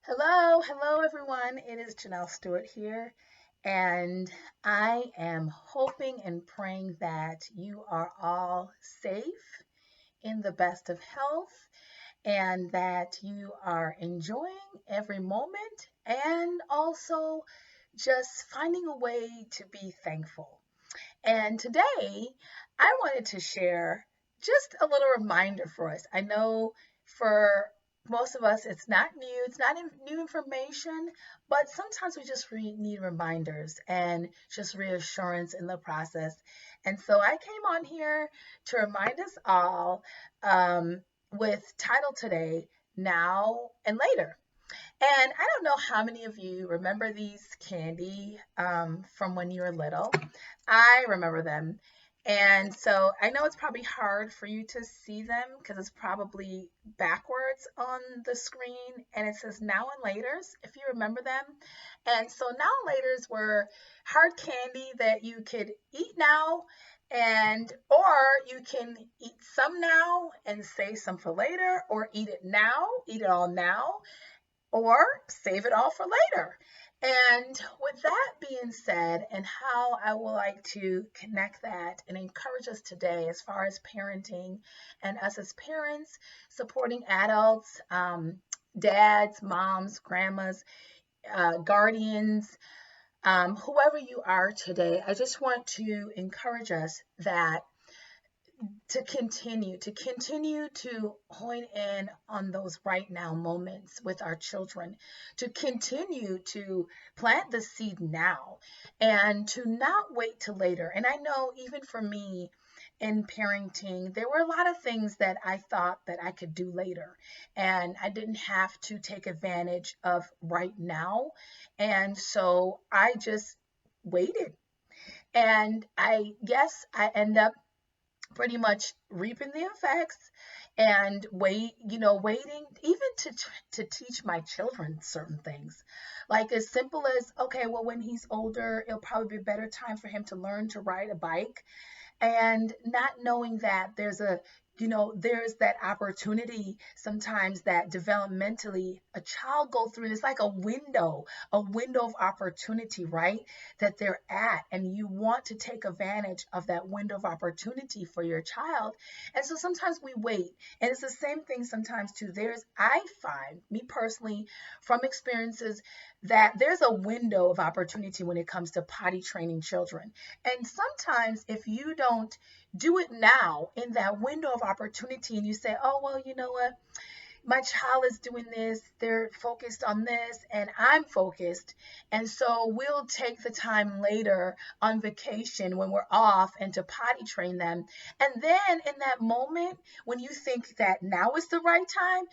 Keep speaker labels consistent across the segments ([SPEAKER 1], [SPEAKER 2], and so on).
[SPEAKER 1] Hello everyone. It is Janelle Stewart here, and I am hoping and praying that you are all safe, in the best of health, and that you are enjoying every moment and also just finding a way to be thankful. And today, I wanted to share just a little reminder for us. I know for most of us, it's not new, it's not new information, but sometimes we just need reminders and just reassurance in the process. And so I came on here to remind us all with title today, Now and Later. And I don't know how many of you remember these candy from when you were little. I remember them. And so I know it's probably hard for you to see them because it's probably backwards on the screen and it says now and laters if you remember them. And so now and laters were hard candy that you could eat now and or you can eat some now and save some for later or eat it now, eat it all now or save it all for later. And with that being said, and how I would like to connect that and encourage us today as far as parenting and us as parents, supporting adults, dads, moms, grandmas, guardians, whoever you are today, I just want to encourage us that to continue to hone in on those right now moments with our children, to continue to plant the seed now and to not wait till later. And I know even for me in parenting, there were a lot of things that I thought that I could do later and I didn't have to take advantage of right now. And so I just waited. And I guess I end up pretty much reaping the effects and waiting even to teach my children certain things, like as simple as, okay, well, when he's older it'll probably be a better time for him to learn to ride a bike, and not knowing that there's that opportunity sometimes that developmentally a child go through, and it's like a window of opportunity, right, that they're at, and you want to take advantage of that window of opportunity for your child. And so sometimes we wait, and it's the same thing sometimes too. I find, me personally, from experiences, that there's a window of opportunity when it comes to potty training children. And sometimes if you don't do it now in that window of opportunity and you say, oh, well, you know what? My child is doing this, they're focused on this, and I'm focused. And so we'll take the time later on vacation when we're off and to potty train them. And then in that moment, when you think that now is the right time,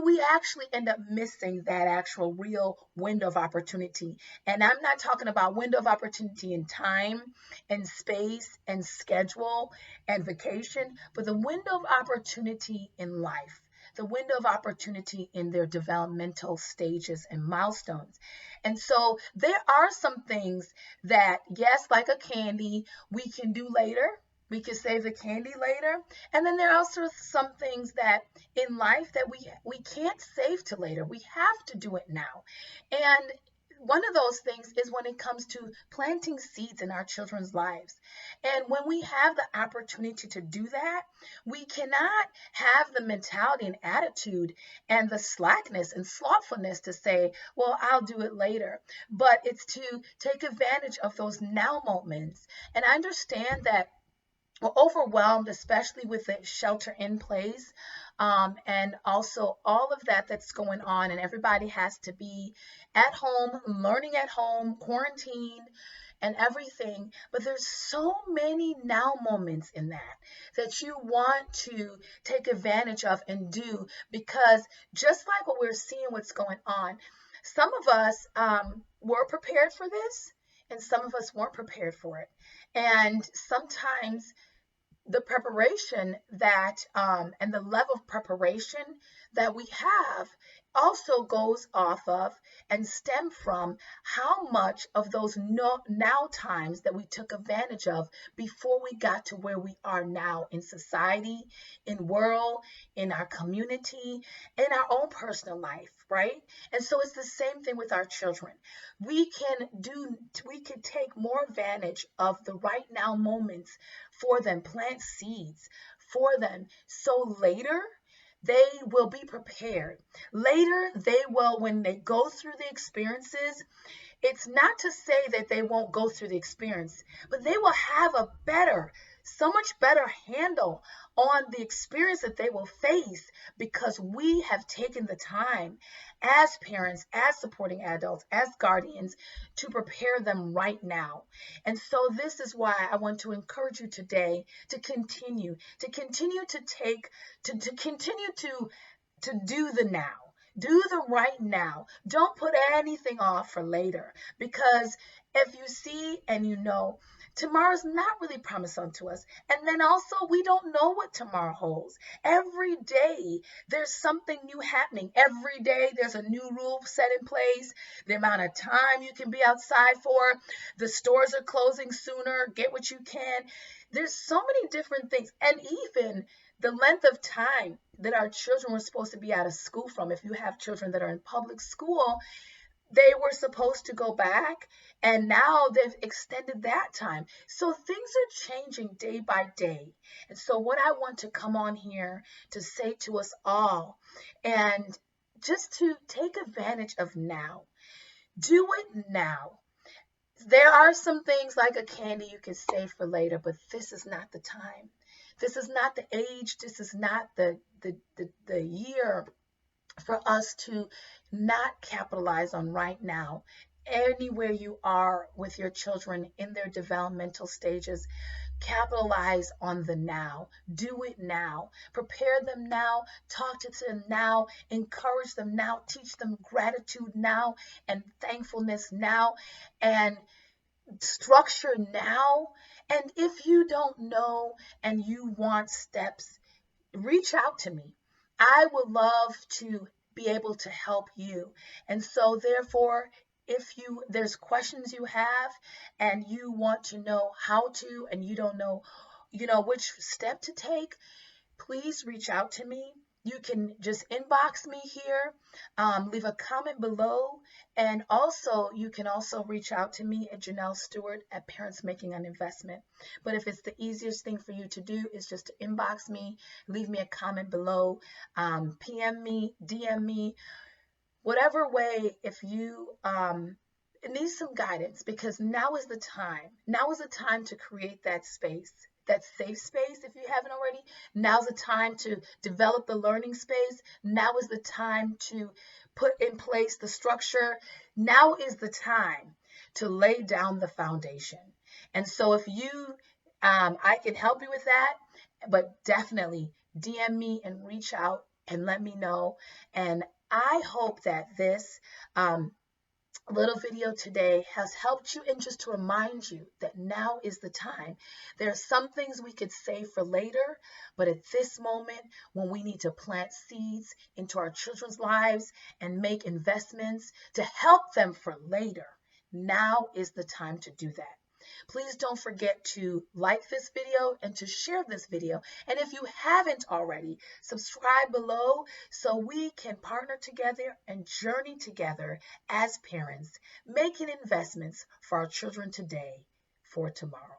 [SPEAKER 1] we actually end up missing that actual real window of opportunity. And I'm not talking about window of opportunity in time and space and schedule and vacation, but the window of opportunity in life, the window of opportunity in their developmental stages and milestones. And so there are some things that, yes, like a candy, we can do later. We can save the candy later. And then there are also some things that in life that we can't save to later. We have to do it now. And one of those things is when it comes to planting seeds in our children's lives. And when we have the opportunity to do that, we cannot have the mentality and attitude and the slackness and slothfulness to say, well, I'll do it later. But it's to take advantage of those now moments. And I understand that we're overwhelmed, especially with the shelter in place, and also all of that that's going on, and everybody has to be at home, learning at home, quarantine, and everything. But there's so many now moments in that you want to take advantage of and do, because just like what we're seeing, what's going on, some of us were prepared for this, and some of us weren't prepared for it. And sometimes the preparation that and the level of preparation that we have also goes off of and stem from how much of those now times that we took advantage of before we got to where we are now in society, in world, in our community, in our own personal life, right? And so it's the same thing with our children. We can take more advantage of the right now moments for them, plant seeds for them, so later they will be prepared. Later, they will, when they go through the experiences, it's not to say that they won't go through the experience, but they will have a better, so much better handle on the experience that they will face because we have taken the time as parents, as supporting adults, as guardians to prepare them right now. And so this is why I want to encourage you today to continue to take, to continue to do the now. Do the right now. Don't put anything off for later because if you see and you know, tomorrow's not really promised unto us. And then also, we don't know what tomorrow holds. Every day, there's something new happening. Every day, there's a new rule set in place. The amount of time you can be outside for, the stores are closing sooner, get what you can. There's so many different things. And even the length of time that our children were supposed to be out of school from. If you have children that are in public school, they were supposed to go back and now they've extended that time. So things are changing day by day. And so what I want to come on here to say to us all and just to take advantage of now. Do it now. There are some things like a candy you can save for later, but this is not the time. This is not the age. This is not the year for us to not capitalize on right now. Anywhere you are with your children in their developmental stages, capitalize on the now. Do it now. Prepare them now. Talk to them now. Encourage them now. Teach them gratitude now and thankfulness now and structure now. And if you don't know and you want steps, reach out to me. I would love to be able to help you. And so therefore, if there's questions you have and you want to know how to and you don't know, which step to take, please reach out to me. You can just inbox me here, leave a comment below, and also you can also reach out to me at Janelle Stewart at Parents Making an Investment. But if it's the easiest thing for you to do is just to inbox me, leave me a comment below, PM me, DM me, whatever way. If you need some guidance, because now is the time. Now is the time to create that space, that safe space if you haven't already. Now's the time to develop the learning space. Now is the time to put in place the structure. Now is the time to lay down the foundation. And so if I can help you with that, but definitely DM me and reach out and let me know. And I hope that this little video today has helped you and just to remind you that now is the time. There are some things we could save for later, but at this moment when we need to plant seeds into our children's lives and make investments to help them for later, now is the time to do that. Please don't forget to like this video and to share this video. And if you haven't already, subscribe below so we can partner together and journey together as parents, making investments for our children today for tomorrow.